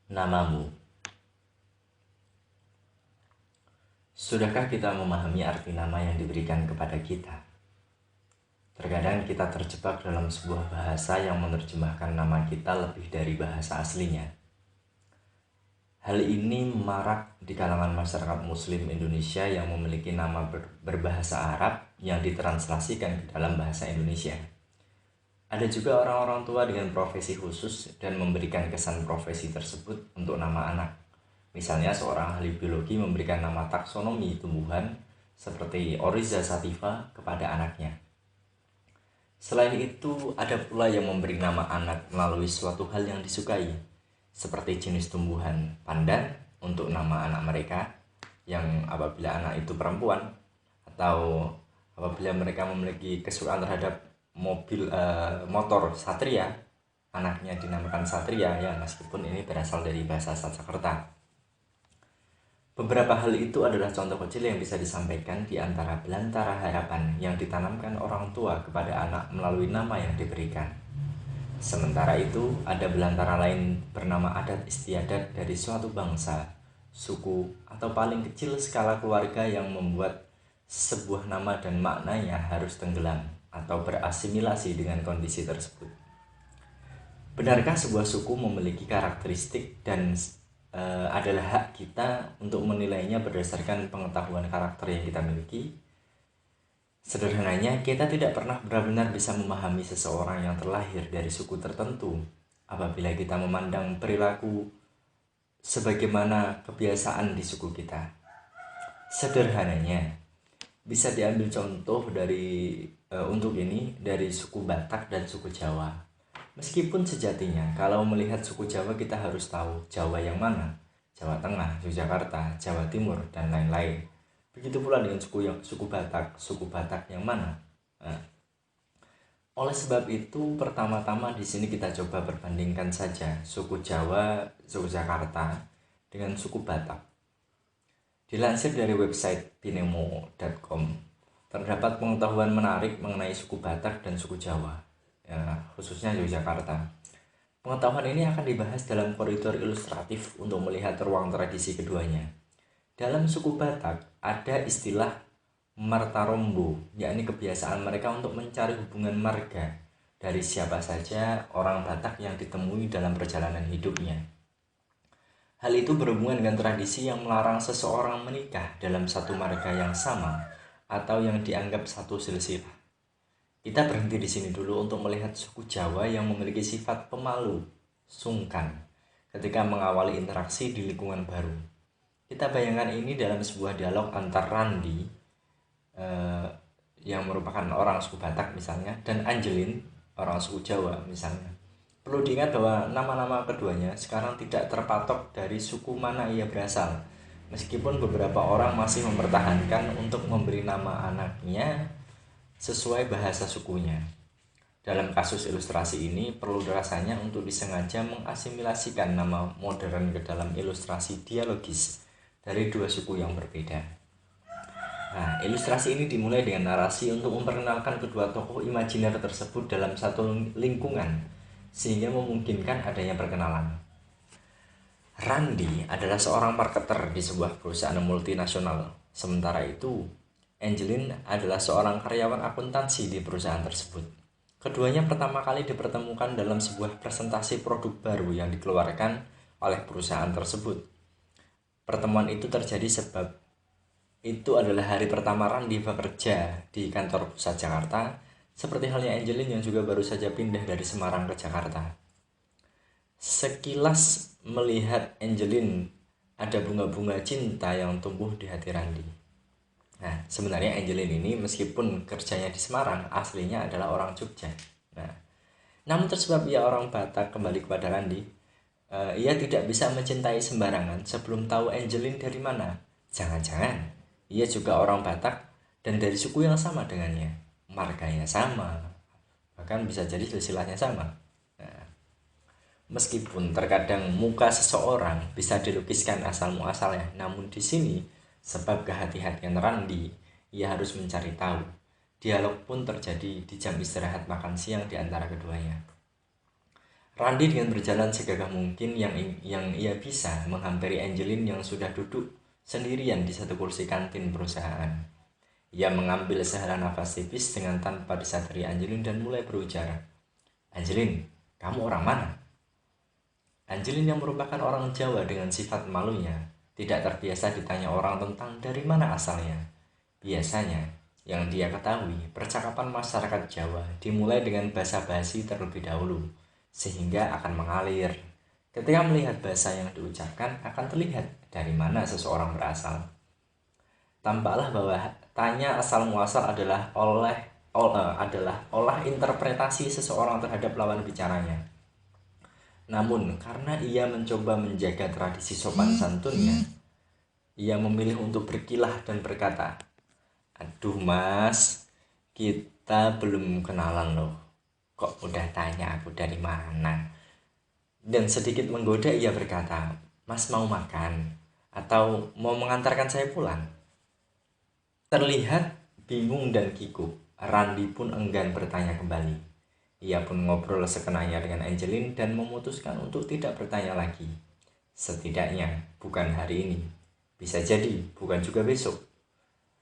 Namamu. Sudahkah kita memahami arti nama yang diberikan kepada kita? Terkadang kita terjebak dalam sebuah bahasa yang menerjemahkan nama kita lebih dari bahasa aslinya. Hal ini marak di kalangan masyarakat Muslim Indonesia yang memiliki nama berbahasa Arab yang ditranslasikan ke dalam bahasa Indonesia. Ada juga orang-orang tua dengan profesi khusus dan memberikan kesan profesi tersebut untuk nama anak. Misalnya seorang ahli biologi memberikan nama taksonomi tumbuhan seperti Oryza sativa kepada anaknya. Selain itu, ada pula yang memberi nama anak melalui suatu hal yang disukai, seperti jenis tumbuhan pandan untuk nama anak mereka, yang apabila anak itu perempuan, atau apabila mereka memiliki kesukaan terhadap motor Satria, anaknya dinamakan Satria, ya meskipun ini berasal dari bahasa Sanskerta. Beberapa hal itu adalah contoh kecil yang bisa disampaikan di antara belantara harapan yang ditanamkan orang tua kepada anak melalui nama yang diberikan. Sementara itu, ada belantara lain bernama adat istiadat dari suatu bangsa, suku, atau paling kecil skala keluarga yang membuat sebuah nama dan maknanya harus tenggelam atau berasimilasi dengan kondisi tersebut. Benarkah sebuah suku memiliki karakteristik dan adalah hak kita untuk menilainya berdasarkan pengetahuan karakter yang kita miliki? Sederhananya, kita tidak pernah benar-benar bisa memahami seseorang yang terlahir dari suku tertentu apabila kita memandang perilaku sebagaimana kebiasaan di suku kita. Sederhananya, bisa diambil contoh dari dari suku Batak dan suku Jawa. Meskipun sejatinya kalau melihat suku Jawa kita harus tahu Jawa yang mana, Jawa Tengah, Yogyakarta, Jawa Timur, dan lain-lain. Begitu pula dengan suku Batak yang mana. Nah, oleh sebab itu, pertama-tama di sini kita coba perbandingkan saja suku Jawa, Yogyakarta dengan suku Batak. Dilansir dari website pinemo.com, terdapat pengetahuan menarik mengenai suku Batak dan suku Jawa, ya, khususnya Yogyakarta. Pengetahuan ini akan dibahas dalam koridor ilustratif untuk melihat ruang tradisi keduanya. Dalam suku Batak ada istilah martarombo, yakni kebiasaan mereka untuk mencari hubungan marga dari siapa saja orang Batak yang ditemui dalam perjalanan hidupnya. Hal itu berhubungan dengan tradisi yang melarang seseorang menikah dalam satu marga yang sama atau yang dianggap satu silsilah. Kita berhenti di sini dulu untuk melihat suku Jawa yang memiliki sifat pemalu, sungkan, ketika mengawali interaksi di lingkungan baru. Kita bayangkan ini dalam sebuah dialog antar Randi, yang merupakan orang suku Batak misalnya, dan Angelin, orang suku Jawa misalnya. Perlu diingat bahwa nama-nama keduanya sekarang tidak terpatok dari suku mana ia berasal, meskipun beberapa orang masih mempertahankan untuk memberi nama anaknya sesuai bahasa sukunya. Dalam kasus ilustrasi ini, perlu rasanya untuk disengaja mengasimilasikan nama modern ke dalam ilustrasi dialogis dari dua suku yang berbeda. Nah, ilustrasi ini dimulai dengan narasi untuk memperkenalkan kedua tokoh imajiner tersebut dalam satu lingkungan, sehingga memungkinkan adanya perkenalan. Randi adalah seorang marketer di sebuah perusahaan multinasional. Sementara itu, Angelin adalah seorang karyawan akuntansi di perusahaan tersebut. Keduanya pertama kali dipertemukan dalam sebuah presentasi produk baru yang dikeluarkan oleh perusahaan tersebut. Pertemuan itu terjadi sebab itu adalah hari pertama Randi bekerja di kantor pusat Jakarta, seperti halnya Angelin yang juga baru saja pindah dari Semarang ke Jakarta. Sekilas melihat Angelin, ada bunga-bunga cinta yang tumbuh di hati Randi. Nah, sebenarnya Angelin ini meskipun kerjanya di Semarang, aslinya adalah orang Jogja. Nah, namun tersebab ia orang Batak, kembali kepada Randi, ia tidak bisa mencintai sembarangan sebelum tahu Angelin dari mana. Jangan-jangan ia juga orang Batak dan dari suku yang sama dengannya. Marganya sama, bahkan bisa jadi silsilahnya sama. Nah, meskipun terkadang muka seseorang bisa dilukiskan asal muasalnya, namun di sini sebab kehati-hatian Randi, ia harus mencari tahu. Dialog pun terjadi di jam istirahat makan siang di antara keduanya. Randy dengan berjalan segagah mungkin yang ia bisa menghampiri Angeline yang sudah duduk sendirian di satu kursi kantin perusahaan. Ia mengambil sehela nafas tipis dengan tanpa disadari Angeline dan mulai berujar. Angeline, kamu orang mana? Angeline yang merupakan orang Jawa dengan sifat malunya, tidak terbiasa ditanya orang tentang dari mana asalnya. Biasanya, yang dia ketahui, percakapan masyarakat Jawa dimulai dengan basa-basi terlebih dahulu, sehingga akan mengalir. Ketika melihat bahasa yang diucapkan, akan terlihat dari mana seseorang berasal. Tampaklah bahwa tanya asal muasal adalah olah interpretasi seseorang terhadap lawan bicaranya. Namun, karena ia mencoba menjaga tradisi sopan santunnya, ia memilih untuk berkilah dan berkata, "Aduh mas, kita belum kenalan loh. Kok udah tanya aku dari mana?" Dan sedikit menggoda ia berkata, "Mas mau makan? Atau mau mengantarkan saya pulang?" Terlihat bingung dan kikuk, Randy pun enggan bertanya kembali. Ia pun ngobrol sekenanya dengan Angeline dan memutuskan untuk tidak bertanya lagi. Setidaknya bukan hari ini. Bisa jadi bukan juga besok,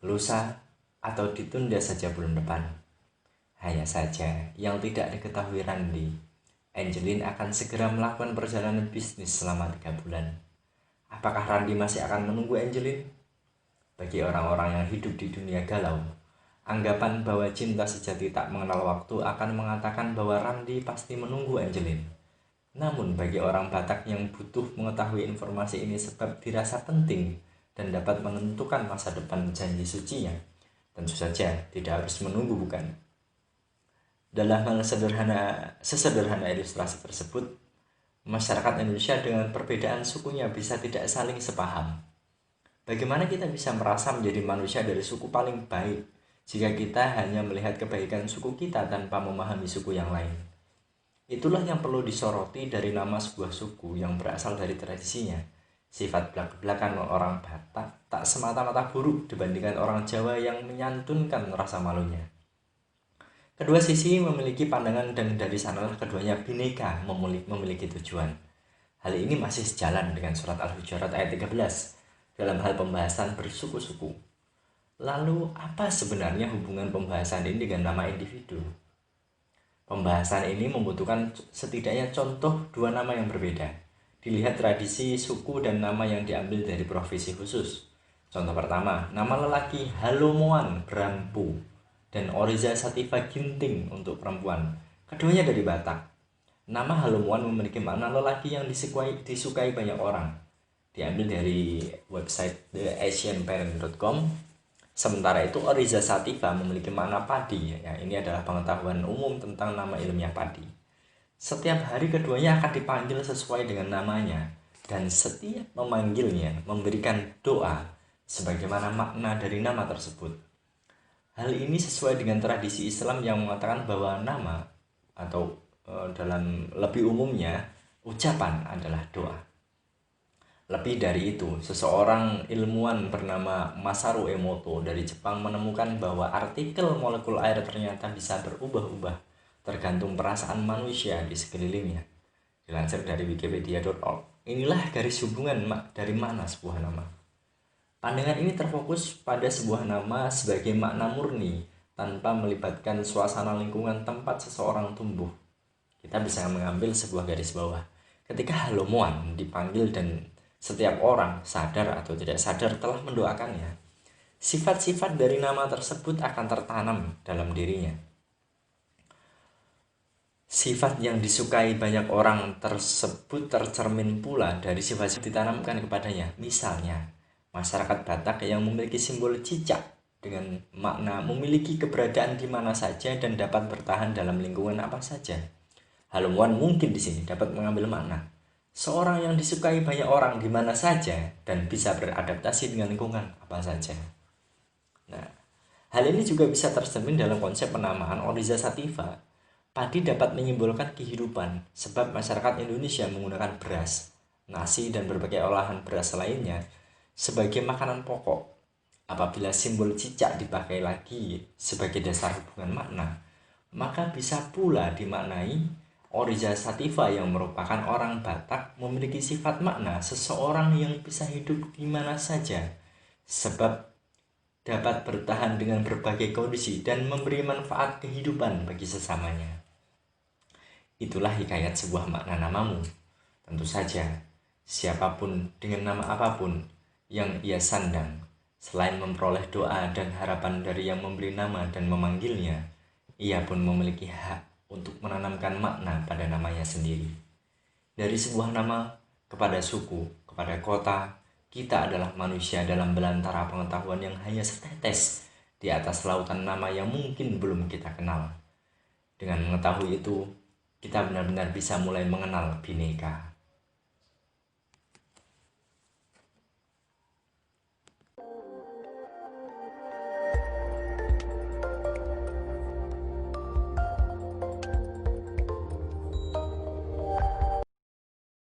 lusa, atau ditunda saja bulan depan. Hanya saja yang tidak diketahui Randy, Angeline akan segera melakukan perjalanan bisnis selama 3 bulan. Apakah Randy masih akan menunggu Angeline? Bagi orang-orang yang hidup di dunia galau, anggapan bahwa cinta sejati tak mengenal waktu akan mengatakan bahwa Randy pasti menunggu Angeline. Namun bagi orang Batak yang butuh mengetahui informasi ini sebab dirasa penting dan dapat menentukan masa depan janji sucinya, tentu saja tidak harus menunggu, bukan? Dalam hal sesederhana ilustrasi tersebut, masyarakat Indonesia dengan perbedaan sukunya bisa tidak saling sepaham. Bagaimana kita bisa merasa menjadi manusia dari suku paling baik jika kita hanya melihat kebaikan suku kita tanpa memahami suku yang lain? Itulah yang perlu disoroti dari nama sebuah suku yang berasal dari tradisinya. Sifat belak-belakan orang Batak tak semata-mata buruk dibandingkan orang Jawa yang menyantunkan rasa malunya. Kedua sisi memiliki pandangan dan dari sanalah keduanya bineka memiliki tujuan. Hal ini masih sejalan dengan surat Al-Hujurat ayat 13 dalam hal pembahasan bersuku-suku. Lalu apa sebenarnya hubungan pembahasan ini dengan nama individu? Pembahasan ini membutuhkan setidaknya contoh 2 nama yang berbeda. Dilihat tradisi, suku, dan nama yang diambil dari profesi khusus. Contoh pertama, nama lelaki Halomoan Brampu dan Oriza Sativa Ginting untuk perempuan. Keduanya dari Batak. Nama Halomoan memiliki makna lelaki yang disukai banyak orang. Diambil dari website theasianparent.com. Sementara itu Oriza Sativa memiliki makna padi. Ya, ini adalah pengetahuan umum tentang nama ilmiah padi. Setiap hari keduanya akan dipanggil sesuai dengan namanya, dan setiap memanggilnya memberikan doa sebagaimana makna dari nama tersebut. Hal ini sesuai dengan tradisi Islam yang mengatakan bahwa nama atau dalam lebih umumnya ucapan adalah doa. Lebih dari itu, seseorang ilmuwan bernama Masaru Emoto dari Jepang menemukan bahwa artikel molekul air ternyata bisa berubah-ubah tergantung perasaan manusia di sekelilingnya. Dilansir dari wikipedia.org. Inilah garis hubungan dari mana sebuah nama. Pandangan ini terfokus pada sebuah nama sebagai makna murni tanpa melibatkan suasana lingkungan tempat seseorang tumbuh. Kita bisa mengambil sebuah garis bawah. Ketika Halomoan dipanggil dan setiap orang, sadar atau tidak sadar, telah mendoakannya, sifat-sifat dari nama tersebut akan tertanam dalam dirinya. Sifat yang disukai banyak orang tersebut tercermin pula dari sifat yang ditanamkan kepadanya. Misalnya, masyarakat Batak yang memiliki simbol cicak dengan makna memiliki keberadaan di mana saja dan dapat bertahan dalam lingkungan apa saja. Halomoan mungkin di sini dapat mengambil makna seorang yang disukai banyak orang di mana saja dan bisa beradaptasi dengan lingkungan apa saja. Nah, hal ini juga bisa tercermin dalam konsep penamaan Oriza Sativa. Padi dapat menyimbolkan kehidupan sebab masyarakat Indonesia menggunakan beras, nasi, dan berbagai olahan beras lainnya sebagai makanan pokok. Apabila simbol cicak dipakai lagi sebagai dasar hubungan makna, maka bisa pula dimaknai Oriza Sativa yang merupakan orang Batak memiliki sifat makna seseorang yang bisa hidup di mana saja, sebab dapat bertahan dengan berbagai kondisi dan memberi manfaat kehidupan bagi sesamanya. Itulah hikayat sebuah makna namamu. Tentu saja, siapapun dengan nama apapun yang ia sandang, selain memperoleh doa dan harapan dari yang memberi nama dan memanggilnya, ia pun memiliki hak untuk menanamkan makna pada namanya sendiri. Dari sebuah nama kepada suku, kepada kota, kita adalah manusia dalam belantara pengetahuan yang hanya setetes di atas lautan nama yang mungkin belum kita kenal. Dengan mengetahui itu, kita benar-benar bisa mulai mengenal Bhinneka.